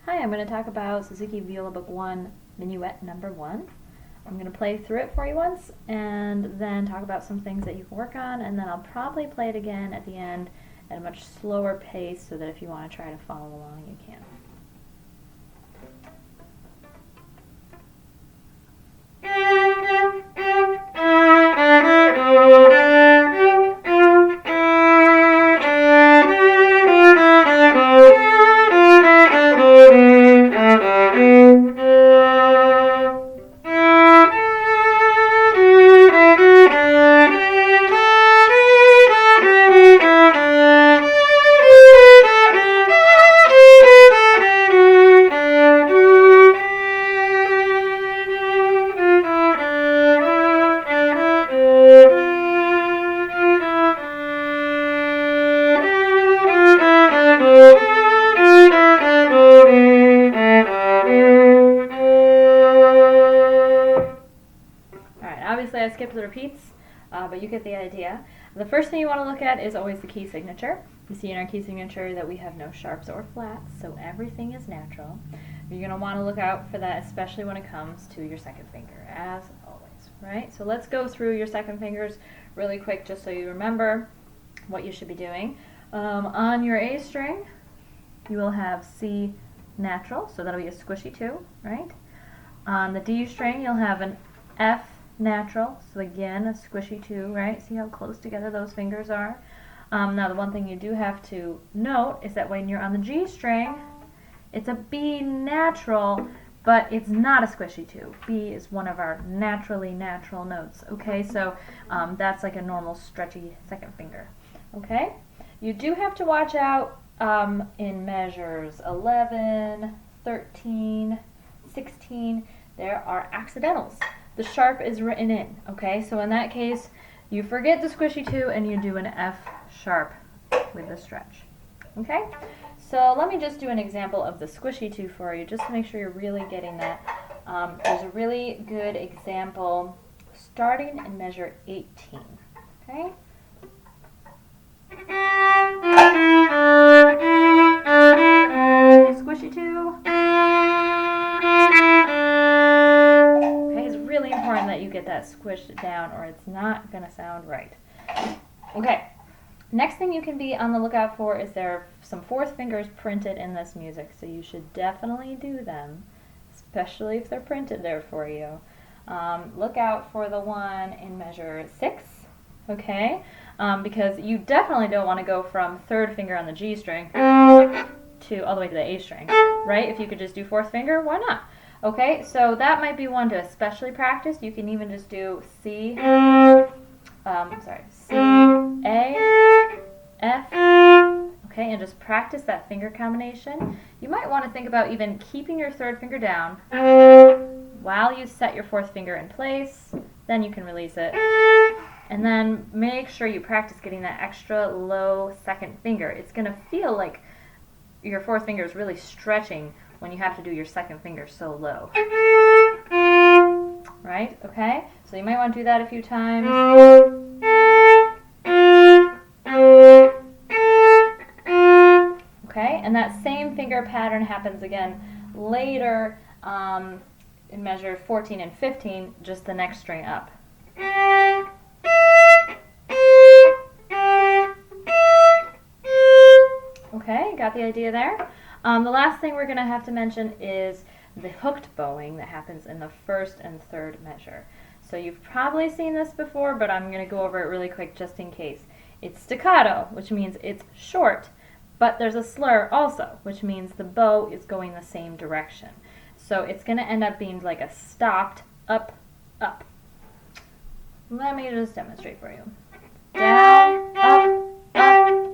Hi, I'm going to talk about Suzuki Viola Book 1, Minuet number 1. I'm going to play through it for you once and then talk about some things that you can work on, and then I'll probably play it again at the end at a much slower pace so that if you want to try to follow along, you can. Obviously I skipped the repeats, but you get the idea. The first thing you want to look at is always the key signature. You see in our key signature that we have no sharps or flats, so everything is natural. You're going to want to look out for that, especially when it comes to your second finger, as always, right? So let's go through your second fingers really quick just so you remember what you should be doing. On your A string, you will have C natural, so that'll be a squishy 2, right? On the D string, you'll have an F natural, so again a squishy 2, right? See how close together those fingers are? Now the one thing you do have to note is that when you're on the G string, it's a B natural, but it's not a squishy 2. B is one of our naturally natural notes, okay? So that's like a normal stretchy second finger, okay? You do have to watch out in measures 11, 13, 16, there are accidentals. The sharp is written in, okay? So in that case, you forget the squishy 2 and you do an F sharp with the stretch, okay? So let me just do an example of the squishy 2 for you, just to make sure you're really getting that. There's a really good example starting in measure 18, okay? Squishy 2. That you get that squished down or it's not going to sound right. Okay, next thing you can be on the lookout for is there are some fourth fingers printed in this music, so you should definitely do them, especially if they're printed there for you. Look out for the one in measure 6, okay, because you definitely don't want to go from third finger on the G string to all the way to the A string, right? If you could just do fourth finger, why not? Okay, so that might be one to especially practice. You can even just do C, C, A, F, okay, and just practice that finger combination. You might want to think about even keeping your third finger down while you set your fourth finger in place. Then you can release it. And then make sure you practice getting that extra low second finger. It's going to feel like your fourth finger is really stretching when you have to do your second finger so low. Right? Okay? So you might want to do that a few times. Okay? And that same finger pattern happens again later in measure 14 and 15, just the next string up. Okay, got the idea there? The last thing we're going to have to mention is the hooked bowing that happens in the first and third measure. So you've probably seen this before, but I'm going to go over it really quick just in case. It's staccato, which means it's short, but there's a slur also, which means the bow is going the same direction. So it's going to end up being like a stopped up, up. Let me just demonstrate for you. Down, up, up.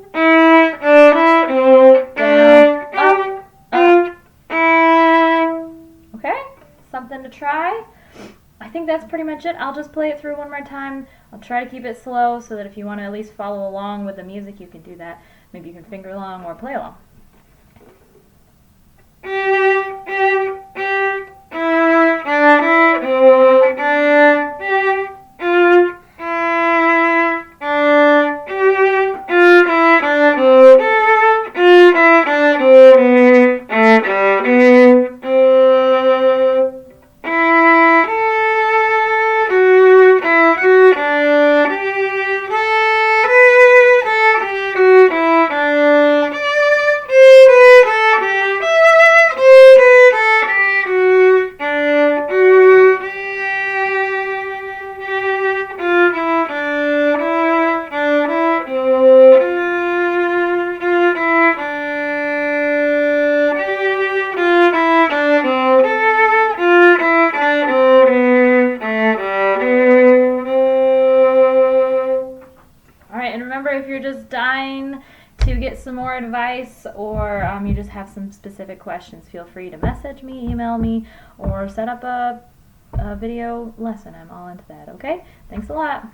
Something to try. I think that's pretty much it. I'll just play it through one more time. I'll try to keep it slow so that if you want to at least follow along with the music, you can do that. Maybe you can finger along or play along. right, and remember, if you're just dying to get some more advice, or you just have some specific questions, feel free to message me, email me, or set up a video lesson. I'm all into that, okay? Thanks a lot.